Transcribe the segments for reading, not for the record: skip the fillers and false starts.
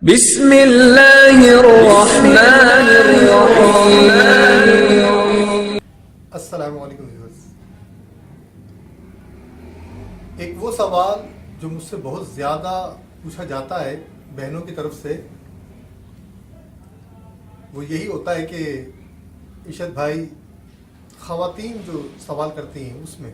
بسم اللہ الرحمن الرحیم۔ السلام علیکم ویورز، ایک وہ سوال جو مجھ سے بہت زیادہ پوچھا جاتا ہے بہنوں کی طرف سے، وہ یہی ہوتا ہے کہ ارشد بھائی، خواتین جو سوال کرتی ہیں اس میں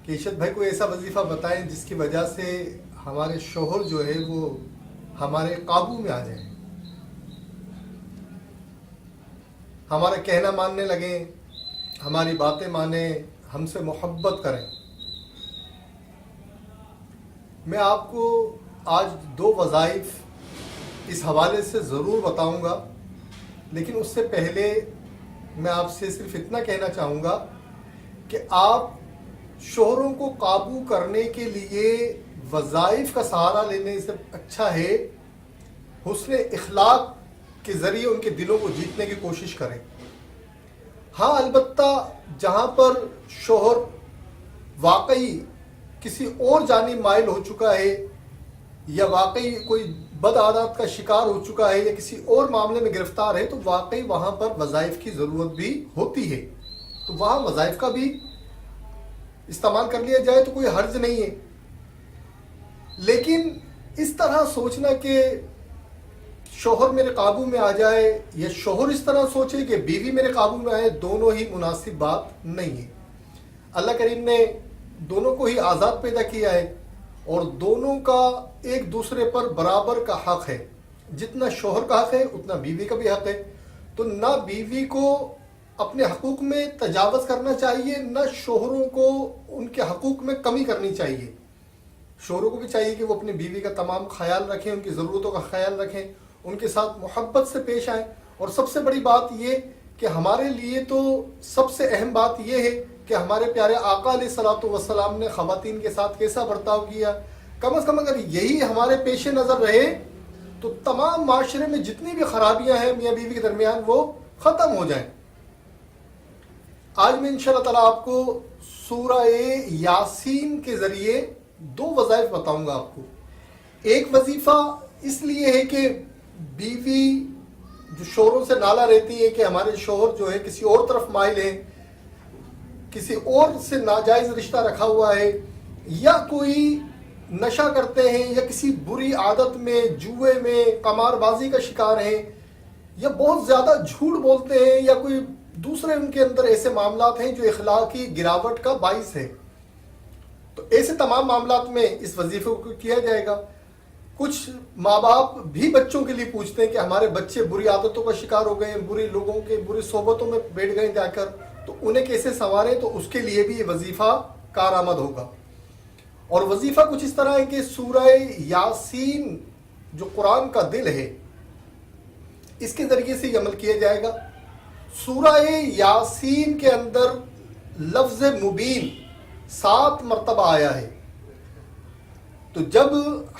کہ ارشد بھائی کوئی ایسا وظیفہ بتائیں جس کی وجہ سے ہمارے شوہر جو ہے وہ ہمارے قابو میں آ جائیں، ہمارا کہنا ماننے لگیں، ہماری باتیں مانیں، ہم سے محبت کریں۔ میں آپ کو آج دو وظائف اس حوالے سے ضرور بتاؤں گا، لیکن اس سے پہلے میں آپ سے صرف اتنا کہنا چاہوں گا کہ آپ شوہروں کو قابو کرنے کے لیے وظائف کا سہارا لینے سے اچھا ہے حسن اخلاق کے ذریعے ان کے دلوں کو جیتنے کی کوشش کریں۔ ہاں، البتہ جہاں پر شوہر واقعی کسی اور جانب مائل ہو چکا ہے یا واقعی کوئی بد عادات کا شکار ہو چکا ہے یا کسی اور معاملے میں گرفتار ہے، تو واقعی وہاں پر وظائف کی ضرورت بھی ہوتی ہے، تو وہاں وظائف کا بھی استعمال کر لیا جائے تو کوئی حرج نہیں ہے۔ لیکن اس طرح سوچنا کہ شوہر میرے قابو میں آ جائے یا شوہر اس طرح سوچے کہ بیوی میرے قابو میں آئے، دونوں ہی مناسب بات نہیں ہے۔ اللہ کریم نے دونوں کو ہی آزاد پیدا کیا ہے اور دونوں کا ایک دوسرے پر برابر کا حق ہے، جتنا شوہر کا حق ہے اتنا بیوی کا بھی حق ہے۔ تو نہ بیوی کو اپنے حقوق میں تجاوز کرنا چاہیے، نہ شوہروں کو ان کے حقوق میں کمی کرنی چاہیے۔ شوہروں کو بھی چاہیے کہ وہ اپنی بیوی کا تمام خیال رکھیں، ان کی ضرورتوں کا خیال رکھیں، ان کے ساتھ محبت سے پیش آئیں۔ اور سب سے بڑی بات یہ کہ ہمارے لیے تو سب سے اہم بات یہ ہے کہ ہمارے پیارے آقا علیہ الصلوۃ والسلام نے خواتین کے ساتھ کیسا برتاؤ کیا۔ کم از کم اگر یہی ہمارے پیش نظر رہے تو تمام معاشرے میں جتنی بھی خرابیاں ہیں میاں بیوی کے درمیان وہ ختم ہو جائیں۔ آج میں انشاءاللہ تعالیٰ آپ کو سورہ یاسین کے ذریعے دو وظائف بتاؤں گا آپ کو۔ ایک وظیفہ اس لیے ہے کہ بیوی جو شوہروں سے نالا رہتی ہے کہ ہمارے شوہر جو ہے کسی اور طرف مائل ہیں، کسی اور سے ناجائز رشتہ رکھا ہوا ہے، یا کوئی نشہ کرتے ہیں، یا کسی بری عادت میں، جوئے میں، قمار بازی کا شکار ہیں، یا بہت زیادہ جھوٹ بولتے ہیں، یا کوئی دوسرے ان کے اندر ایسے معاملات ہیں جو اخلاقی گراوٹ کا باعث ہے۔ تو ایسے تمام معاملات میں اس وظیفے کو کیا جائے گا۔ کچھ ماں باپ بھی بچوں کے لیے پوچھتے ہیں کہ ہمارے بچے بری عادتوں کا شکار ہو گئے ہیں، بری لوگوں کے بری صحبتوں میں بیٹھ گئے جا کر، تو انہیں کیسے سنواریں، تو اس کے لیے بھی یہ وظیفہ کارآمد ہوگا۔ اور وظیفہ کچھ اس طرح ہے کہ سورہ یاسین جو قرآن کا دل ہے، اس کے ذریعے سے یہ عمل کیا جائے گا۔ سورہ یاسین کے اندر لفظ مبین 7 مرتبہ آیا ہے، تو جب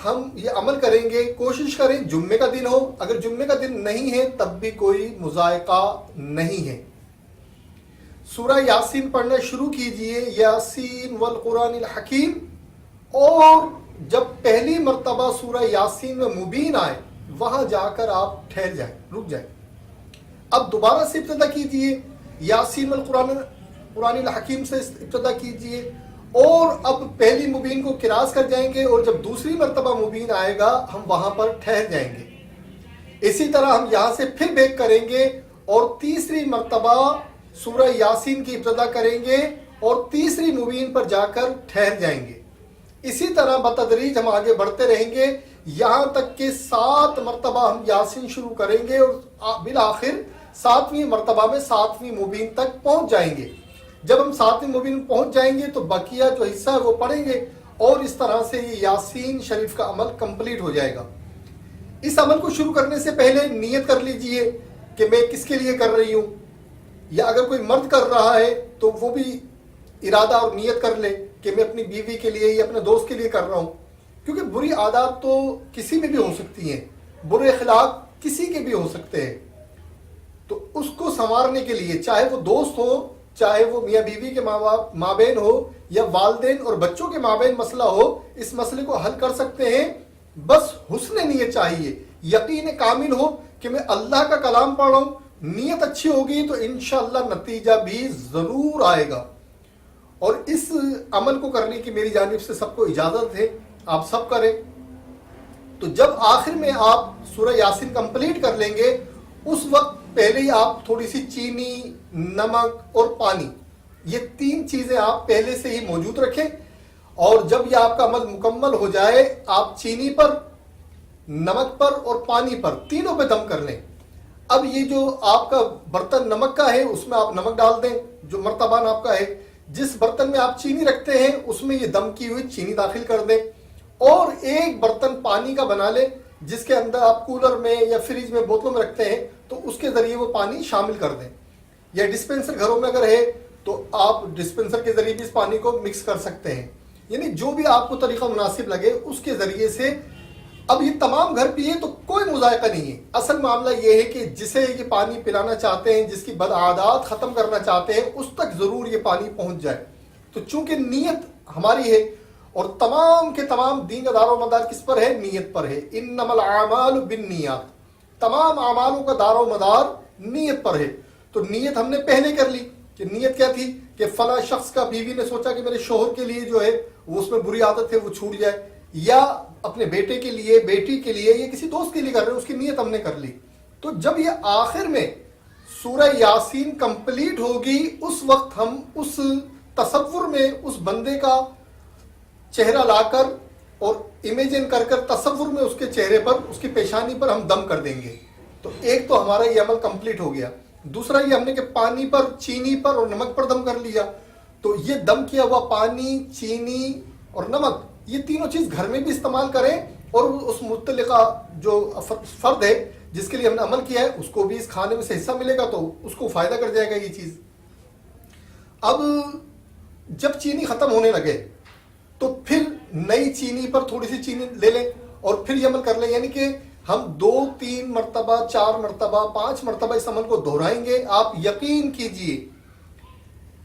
ہم یہ عمل کریں گے، کوشش کریں جمعے کا دن ہو، اگر جمعے کا دن نہیں ہے تب بھی کوئی مذائقہ نہیں ہے۔ سورہ یاسین پڑھنا شروع کیجئے، یاسین والقرآن الحکیم، اور جب پہلی مرتبہ سورہ یاسین میں مبین آئے وہاں جا کر آپ ٹھہر جائیں، رک جائیں۔ اب دوبارہ سے ابتدا کیجئے، یاسین والقرآن الحکیم سے ابتدا کیجئے، اور اب پہلی مبین کو کراس کر جائیں گے، اور جب دوسری مرتبہ مبین آئے گا ہم وہاں پر ٹھہر جائیں گے۔ اسی طرح ہم یہاں سے پھر بیک کریں گے اور تیسری مرتبہ سورہ یاسین کی ابتدا کریں گے اور تیسری مبین پر جا کر ٹھہر جائیں گے۔ اسی طرح بتدریج ہم آگے بڑھتے رہیں گے یہاں تک کہ 7 مرتبہ ہم یاسین شروع کریں گے اور بالآخر 7ویں مرتبہ میں 7ویں مبین تک پہنچ جائیں گے۔ جب ہم 7ویں مبین پہنچ جائیں گے تو بقیہ جو حصہ ہے وہ پڑھیں گے، اور اس طرح سے یہ یاسین شریف کا عمل کمپلیٹ ہو جائے گا۔ اس عمل کو شروع کرنے سے پہلے نیت کر لیجئے کہ میں کس کے لیے کر رہی ہوں، یا اگر کوئی مرد کر رہا ہے تو وہ بھی ارادہ اور نیت کر لے کہ میں اپنی بیوی کے لیے یا اپنے دوست کے لیے کر رہا ہوں، کیونکہ بری عادات تو کسی میں بھی ہو سکتی ہیں، برے اخلاق کسی کے بھی ہو سکتے ہیں۔ تو اس کو سنوارنے کے لیے، چاہے وہ دوست ہو، چاہے وہ میاں بیوی کے مابین ہو، یا والدین اور بچوں کے مابین مسئلہ ہو، اس مسئلے کو حل کر سکتے ہیں بس حسن نیت چاہیے، یقین کامل ہو کہ میں اللہ کا کلام پڑھ رہا ہوں، نیت اچھی ہوگی تو انشاءاللہ نتیجہ بھی ضرور آئے گا۔ اور اس عمل کو کرنے کی میری جانب سے سب کو اجازت ہے، آپ سب کریں۔ تو جب آخر میں آپ سورہ یاسین کمپلیٹ کر لیں گے، اس وقت پہلے ہی آپ تھوڑی سی چینی، نمک اور پانی، یہ 3 چیزیں آپ پہلے سے ہی موجود رکھیں، اور جب یہ آپ کا عمل مکمل ہو جائے، آپ چینی پر، نمک پر اور پانی پر تینوں پہ دم کر لیں۔ اب یہ جو آپ کا برتن نمک کا ہے اس میں آپ نمک ڈال دیں، جو مرتبان آپ کا ہے۔ جس برتن میں آپ چینی رکھتے ہیں اس میں یہ دم کی ہوئی چینی داخل کر دیں، اور ایک برتن پانی کا بنا لیں جس کے اندر آپ کولر میں یا فریج میں بوتلوں میں رکھتے ہیں، تو اس کے ذریعے وہ پانی شامل کر دیں، یا ڈسپینسر گھروں میں اگر ہے تو آپ ڈسپینسر کے ذریعے بھی اس پانی کو مکس کر سکتے ہیں، یعنی جو بھی آپ کو طریقہ مناسب لگے اس کے ذریعے سے۔ اب یہ تمام گھر پیے تو کوئی مذائقہ نہیں ہے، اصل معاملہ یہ ہے کہ جسے یہ پانی پلانا چاہتے ہیں، جس کی بدعادات ختم کرنا چاہتے ہیں، اس تک ضرور یہ پانی پہنچ جائے۔ تو چونکہ نیت ہماری ہے، اور تمام کے تمام دین کا دار و مدار کس پر ہے؟ نیت پر ہے۔ انما الاعمال بالنیات، تمام اعمالوں کا دار و مدار نیت پر ہے۔ تو نیت ہم نے پہلے کر لی کہ نیت کیا تھی کہ فلاں شخص کا، بیوی نے سوچا کہ میرے شوہر کے لیے جو ہے وہ اس میں بری عادت ہے وہ چھوٹ جائے، یا اپنے بیٹے کے لیے، بیٹی کے لیے، یا کسی دوست کے لیے کر رہے ہیں، اس کی نیت ہم نے کر لی۔ تو جب یہ آخر میں سورہ یاسین کمپلیٹ ہوگی، اس وقت ہم اس تصور میں اس بندے کا چہرہ لا کر اور امیجن کر کر تصور میں اس کے چہرے پر، اس کی پیشانی پر ہم دم کر دیں گے۔ تو ایک تو ہمارا یہ عمل کمپلیٹ ہو گیا۔ دوسرا یہ ہم نے کہ پانی پر، چینی پر اور نمک پر دم کر لیا۔ تو یہ دم کیا ہوا پانی، چینی اور نمک، یہ تینوں چیز گھر میں بھی استعمال کریں، اور اس متعلقہ جو فرد ہے جس کے لیے ہم نے عمل کیا ہے اس کو بھی اس کھانے میں سے حصہ ملے گا، تو اس کو فائدہ کر جائے گا یہ چیز۔ اب جب چینی ختم ہونے لگے تو پھر نئی چینی پر تھوڑی سی چینی لے لیں اور پھر یہ عمل کر لیں، یعنی کہ ہم 2 3 مرتبہ، 4 مرتبہ، 5 مرتبہ اس عمل کو دہرائیں گے۔ آپ یقین کیجئے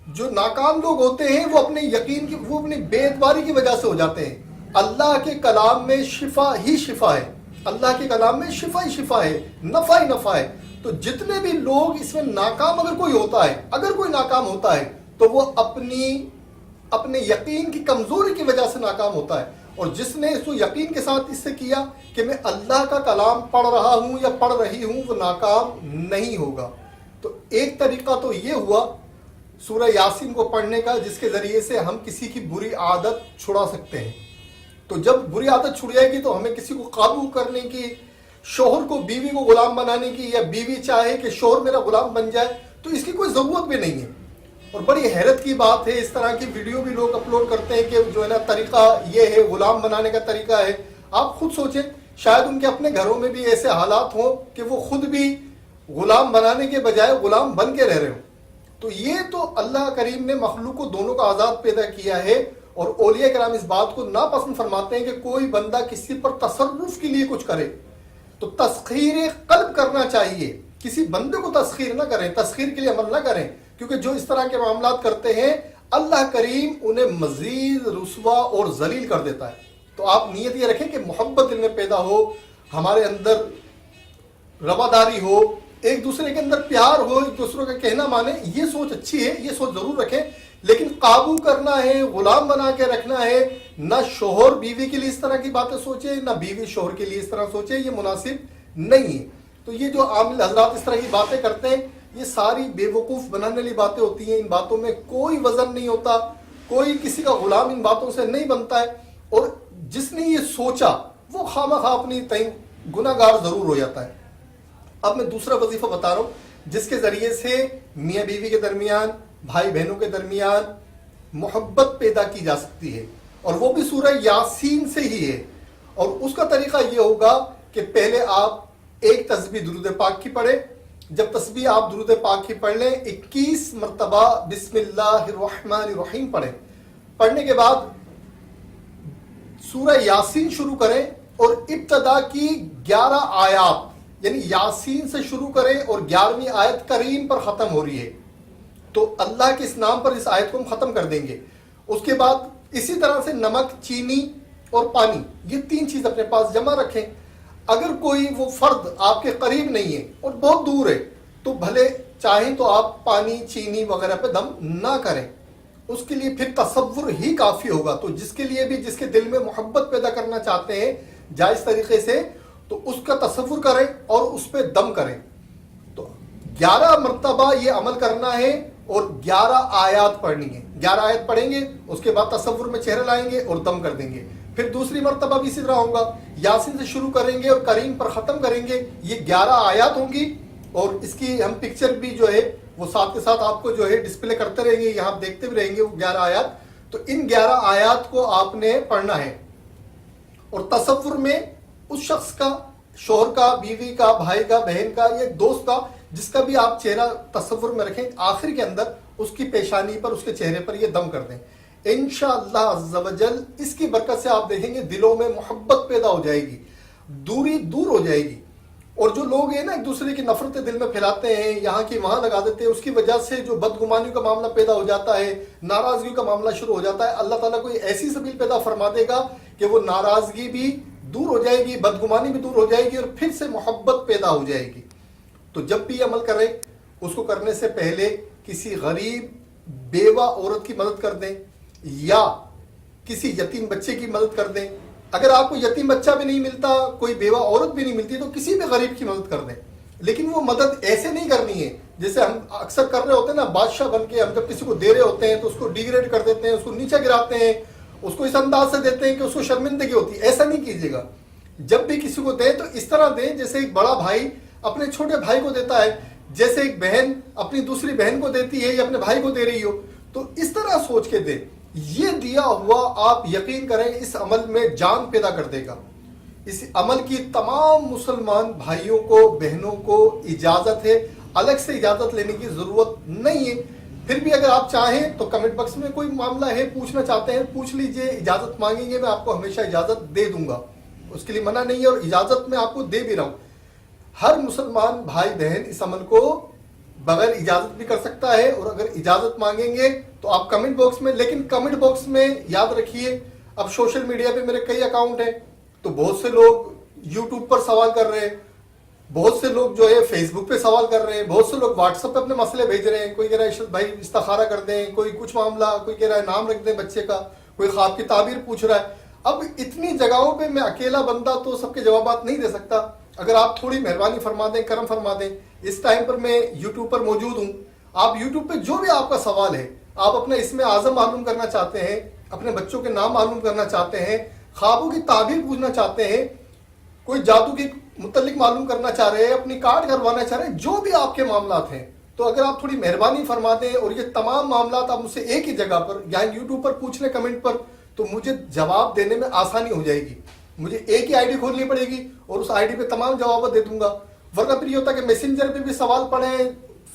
جو ناکام لوگ ہوتے ہیں وہ اپنے یقین کی، وہ اپنی بے اعتباری کی وجہ سے ہو جاتے ہیں۔ اللہ کے کلام میں شفا ہی شفا ہے، اللہ کے کلام میں شفا ہی شفا ہے، نفع ہی نفع ہے۔ تو جتنے بھی لوگ اس میں ناکام اگر کوئی ہوتا ہے، اگر کوئی ناکام ہوتا ہے تو وہ اپنے یقین کی کمزوری کی وجہ سے ناکام ہوتا ہے، اور جس نے اس کو یقین کے ساتھ اس سے کیا کہ میں اللہ کا کلام پڑھ رہا ہوں یا پڑھ رہی ہوں، وہ ناکام نہیں ہوگا۔ تو ایک طریقہ تو یہ ہوا سورہ یاسین کو پڑھنے کا، جس کے ذریعے سے ہم کسی کی بری عادت چھڑا سکتے ہیں۔ تو جب بری عادت چھڑ جائے گی تو ہمیں کسی کو قابو کرنے کی، شوہر کو بیوی کو غلام بنانے کی، یا بیوی چاہے کہ شوہر میرا غلام بن جائے، تو اس کی کوئی ضرورت بھی نہیں ہے۔ اور بڑی حیرت کی بات ہے، اس طرح کی ویڈیو بھی لوگ اپلوڈ کرتے ہیں کہ جو ہے نا طریقہ یہ ہے، غلام بنانے کا طریقہ ہے۔ آپ خود سوچیں، شاید ان کے اپنے گھروں میں بھی ایسے حالات ہوں کہ وہ خود بھی غلام بنانے کے بجائے غلام بن کے رہ رہے ہوں۔ تو یہ تو اللہ کریم نے مخلوق کو دونوں کا آزاد پیدا کیا ہے، اور اولیاء کرام اس بات کو ناپسند فرماتے ہیں کہ کوئی بندہ کسی پر تصرف کے لیے کچھ کرے۔ تو تسخیر قلب کرنا چاہیے، کسی بندے کو تسخیر نہ کریں، تسخیر کے لیے عمل نہ کریں، کیونکہ جو اس طرح کے معاملات کرتے ہیں اللہ کریم انہیں مزید رسوا اور ذلیل کر دیتا ہے۔ تو آپ نیت یہ رکھیں کہ محبت دل میں پیدا ہو، ہمارے اندر رواداری ہو، ایک دوسرے کے اندر پیار ہو، ایک دوسرے کا کہنا مانے، یہ سوچ اچھی ہے، یہ سوچ ضرور رکھیں۔ لیکن قابو کرنا ہے، غلام بنا کے رکھنا ہے، نہ شوہر بیوی کے لیے اس طرح کی باتیں سوچے، نہ بیوی شوہر کے لیے اس طرح سوچے، یہ مناسب نہیں ہے۔ تو یہ جو عامل حضرات اس طرح کی باتیں کرتے ہیں، یہ ساری بے وقوف بنانے والی باتیں ہوتی ہیں۔ ان باتوں میں کوئی وزن نہیں ہوتا، کوئی کسی کا غلام ان باتوں سے نہیں بنتا ہے، اور جس نے یہ سوچا وہ خواہ اپنی گناہ گار ضرور ہو جاتا ہے۔ اب میں دوسرا وظیفہ بتا رہا ہوں جس کے ذریعے سے میاں بیوی کے درمیان، بھائی بہنوں کے درمیان محبت پیدا کی جا سکتی ہے، اور وہ بھی سورہ یاسین سے ہی ہے۔ اور اس کا طریقہ یہ ہوگا کہ پہلے آپ ایک تسبیح درود پاک کی پڑھیں۔ جب تسبیح آپ درود پاک کی پڑھ لیں، 21 مرتبہ بسم اللہ الرحمن الرحیم پڑھیں۔ پڑھنے کے بعد سورہ یاسین شروع کریں، اور ابتدا کی 11 آیات یعنی یاسین سے شروع کریں، اور 11ویں آیت کریم پر ختم ہو رہی ہے، تو اللہ کے اس نام پر اس آیت کو ہم ختم کر دیں گے۔ اس کے بعد اسی طرح سے نمک، چینی اور پانی، یہ 3 چیز اپنے پاس جمع رکھیں. اگر کوئی وہ فرد آپ کے قریب نہیں ہے اور بہت دور ہے تو بھلے چاہیں تو آپ پانی چینی وغیرہ پہ دم نہ کریں، اس کے لیے پھر تصور ہی کافی ہوگا. تو جس کے لیے بھی جس کے دل میں محبت پیدا کرنا چاہتے ہیں جائز طریقے سے تو اس کا تصور کریں اور اس پہ دم کریں. تو 11 مرتبہ یہ عمل کرنا ہے اور 11 آیات پڑھنی ہے. 11 آیات پڑھیں گے، اس کے بعد تصور میں چہرہ لائیں گے اور دم کر دیں گے. پھر دوسری مرتبہ بھی اسی طرح ہوگا، یاسین سے شروع کریں گے اور کریم پر ختم کریں گے. یہ 11 آیات ہوں گی اور اس کی ہم پکچر بھی جو ہے وہ ساتھ کے ساتھ آپ کو جو ہے ڈسپلے کرتے رہیں گے، یہاں دیکھتے بھی رہیں گے وہ 11 آیات. تو ان 11 آیات کو آپ نے پڑھنا ہے اور تصور میں اس شخص کا، شوہر کا، بیوی کا، بھائی کا، بہن کا یا دوست کا، جس کا بھی آپ چہرہ تصور میں رکھیں، آخر کے اندر اس کی پیشانی پر، اس کے چہرے پر یہ دم کر دیں. انشاءاللہ عز و جل اس کی برکت سے آپ دیکھیں گے دلوں میں محبت پیدا ہو جائے گی، دوری دور ہو جائے گی. اور جو لوگ ہیں نا ایک دوسرے کی نفرتیں دل میں پھیلاتے ہیں، یہاں کی وہاں لگا دیتے ہیں، اس کی وجہ سے جو بدگمانیوں کا معاملہ پیدا ہو جاتا ہے، ناراضگیوں کا معاملہ شروع ہو جاتا ہے. اللہ تعالیٰ کوئی ایسی سبیل پیدا فرما دے گا کہ وہ ناراضگی بھی دور ہو جائے گی، بدگمانی بھی دور ہو جائے گی اور پھر سے محبت پیدا ہو جائے گی. تو جب بھی عمل کریں اس کو کرنے سے پہلے کسی غریب بیوہ عورت کی مدد کر دیں یا کسی یتیم بچے کی مدد کر دیں. اگر آپ کو یتیم بچہ بھی نہیں ملتا، کوئی بیوہ عورت بھی نہیں ملتی تو کسی بھی غریب کی مدد کر دیں. لیکن وہ مدد ایسے نہیں کرنی ہے جیسے ہم اکثر کر رہے ہوتے ہیں نا، بادشاہ بن کے ہم جب کسی کو دے رہے ہوتے ہیں تو اس کو ڈیگریڈ کر دیتے ہیں، اس کو نیچے گراتے ہیں، اس کو اس انداز سے دیتے ہیں کہ اس کو شرمندگی ہوتی ہے. ایسا نہیں کیجیے گا. جب بھی کسی کو دیں تو اس طرح دیں جیسے ایک بڑا بھائی اپنے چھوٹے بھائی کو دیتا ہے، جیسے ایک بہن اپنی دوسری بہن کو دیتی ہے یا اپنے بھائی کو دے رہی ہو. تو اس طرح سوچ کے دیں. یہ دیا ہوا آپ یقین کریں اس عمل میں جان پیدا کر دے گا. اس عمل کی تمام مسلمان بھائیوں کو، بہنوں کو اجازت ہے، الگ سے اجازت لینے کی ضرورت نہیں ہے. پھر بھی اگر آپ چاہیں تو کمنٹ باکس میں کوئی معاملہ ہے پوچھنا چاہتے ہیں پوچھ لیجئے. اجازت مانگیں گے میں آپ کو ہمیشہ اجازت دے دوں گا، اس کے لیے منع نہیں ہے اور اجازت میں آپ کو دے بھی رہا ہوں. ہر مسلمان بھائی بہن اس عمل کو بغیر اجازت بھی کر سکتا ہے اور اگر اجازت مانگیں گے تو آپ کمنٹ باکس میں، لیکن کمنٹ باکس میں یاد رکھیے اب سوشل میڈیا پہ میرے کئی اکاؤنٹ ہیں تو بہت سے لوگ یوٹیوب پر سوال کر رہے ہیں، بہت سے لوگ جو ہے فیس بک پہ سوال کر رہے ہیں، بہت سے لوگ واٹس ایپ پہ اپنے مسئلے بھیج رہے ہیں. کوئی کہہ رہا ہے ارشد بھائی استخارہ کر دیں، کوئی کچھ معاملہ، کوئی کہہ رہا ہے نام رکھ دیں بچے کا، کوئی خواب کی تعبیر پوچھ رہا ہے. اب اتنی جگہوں پہ میں اکیلا بندہ تو سب کے جوابات نہیں دے سکتا. اگر آپ تھوڑی مہربانی فرما دیں، کرم فرما دیں. اس ٹائم پر میں یوٹیوب پر موجود ہوں. آپ یوٹیوب پہ جو بھی آپ کا سوال ہے، آپ اپنے اسم اعظم معلوم کرنا چاہتے ہیں، اپنے بچوں کے نام معلوم کرنا چاہتے ہیں، خوابوں کی تعبیر پوچھنا چاہتے ہیں، کوئی جادو کے متعلق معلوم کرنا چاہ رہے ہیں، اپنی کارڈ کروانا چاہ رہے ہیں، جو بھی آپ کے معاملات ہیں، تو اگر آپ تھوڑی مہربانی فرما دیں اور یہ تمام معاملات آپ مجھ سے ایک ہی جگہ پر یہاں یوٹیوب پر پوچھ لیں کمنٹ پر، تو مجھے جواب دینے میں آسانی ہو جائے گی. مجھے ایک ہی آئی ڈی کھولنی پڑے گی اور اس آئی ڈی پہ تمام جوابات دے دوں گا. ورنہ پھر یہ ہوتا ہے کہ میسنجر پہ بھی سوال پڑھے ہیں،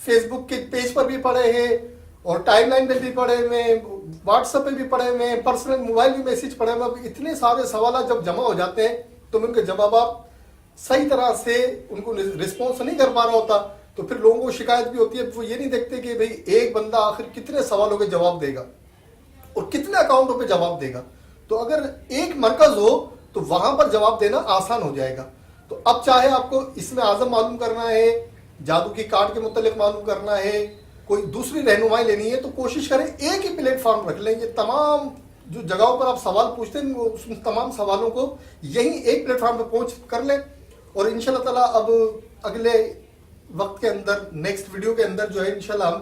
فیس بک کے پیج پر بھی پڑھے ہیں اور ٹائم لائن پہ بھی پڑھے ہوئے، واٹس ایپ پہ بھی پڑھے ہوئے، پرسنل موبائل بھی میسج پڑھے ہوئے. اب اتنے سارے سوالات جب جمع ہو جاتے ہیں تو میں ان کے جوابات صحیح طرح سے ان کو رسپانس نہیں کر پا رہا ہوتا تو پھر لوگوں کو شکایت بھی ہوتی ہے. وہ یہ نہیں دیکھتے کہ بھئی ایک بندہ آخر کتنے سوالوں کے جواب دے گا اور کتنے اکاؤنٹوں پہ جواب دے گا. تو اگر ایک مرکز ہو تو وہاں پر جواب دینا آسان ہو جائے گا. تو اب چاہے آپ کو اسم اعظم معلوم کرنا ہے، جادو کی کارڈ کے متعلق معلوم کرنا ہے، کوئی دوسری رہنمائی لینی ہے، تو کوشش کریں ایک ہی پلیٹ فارم رکھ لیں. یہ تمام جو جگہوں پر آپ سوال پوچھتے ہیں وہ ان تمام سوالوں کو یہی ایک پلیٹ فارم پہ پہنچ کر لیں. اور انشاءاللہ تعالیٰ اب اگلے وقت کے اندر نیکسٹ ویڈیو کے اندر جو ہے انشاءاللہ ہم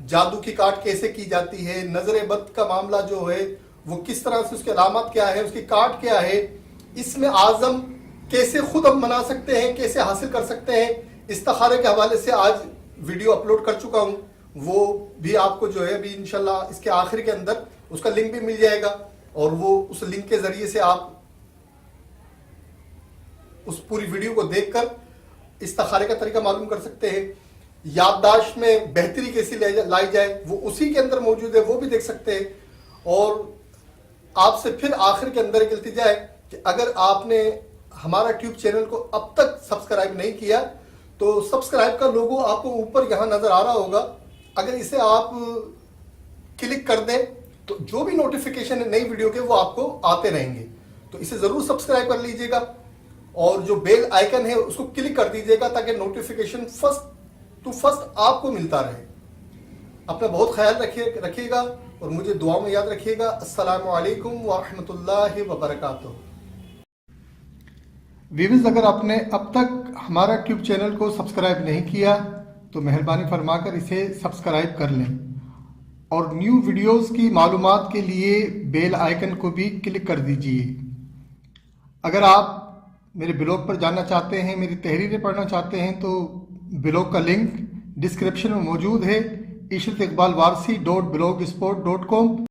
جادو کی کارڈ کیسے کی جاتی ہے، نظر بد کا معاملہ جو ہے وہ کس طرح سے، اس کے علامات کیا ہے، اس کی کارڈ کیا ہے، اسم اعظم کیسے خود ہم بنا سکتے ہیں، کیسے حاصل کر سکتے ہیں، استخارے کے حوالے سے آج ویڈیو اپلوڈ کر چکا ہوں. وہ بھی آپ کو جو ہے ابھی انشاءاللہ اس کے آخر کے اندر اس کا لنک بھی مل جائے گا اور وہ اس لنک کے ذریعے سے آپ اس پوری ویڈیو کو دیکھ کر استخارے کا طریقہ معلوم کر سکتے ہیں. یادداشت میں بہتری کیسی لائی جائے وہ اسی کے اندر موجود ہے، وہ بھی دیکھ سکتے ہیں. اور آپ سے پھر آخر کے اندر ایک التجا ہے کہ اگر آپ نے ہمارا ٹیوب چینل کو اب تک سبسکرائب نہیں کیا تو سبسکرائب کا لوگو آپ کو اوپر یہاں نظر آ رہا ہوگا. اگر اسے آپ کلک کر دیں تو جو بھی نوٹیفیکیشن ہے نئی ویڈیو کے وہ آپ کو آتے رہیں گے. تو اسے ضرور سبسکرائب کر لیجئے گا اور جو بیل آئیکن ہے اس کو کلک کر دیجئے گا تاکہ نوٹیفیکیشن فرسٹ ٹو فرسٹ آپ کو ملتا رہے. اپنا بہت خیال رکھیے گا اور مجھے دعا میں یاد رکھیے گا. السلام علیکم ورحمۃ اللہ وبرکاتہ. ویورز، اگر آپ نے اب تک ہمارا ٹیوب چینل کو سبسکرائب نہیں کیا تو مہربانی فرما کر اسے سبسکرائب کر لیں اور نیو ویڈیوز کی معلومات کے لیے بیل آئیکن کو بھی کلک کر دیجئے. اگر آپ میرے بلاگ پر جاننا چاہتے ہیں، میری تحریریں پڑھنا چاہتے ہیں تو بلاگ کا لنک ڈسکرپشن میں موجود ہے. عشرت اقبال وارثی .blogspot.com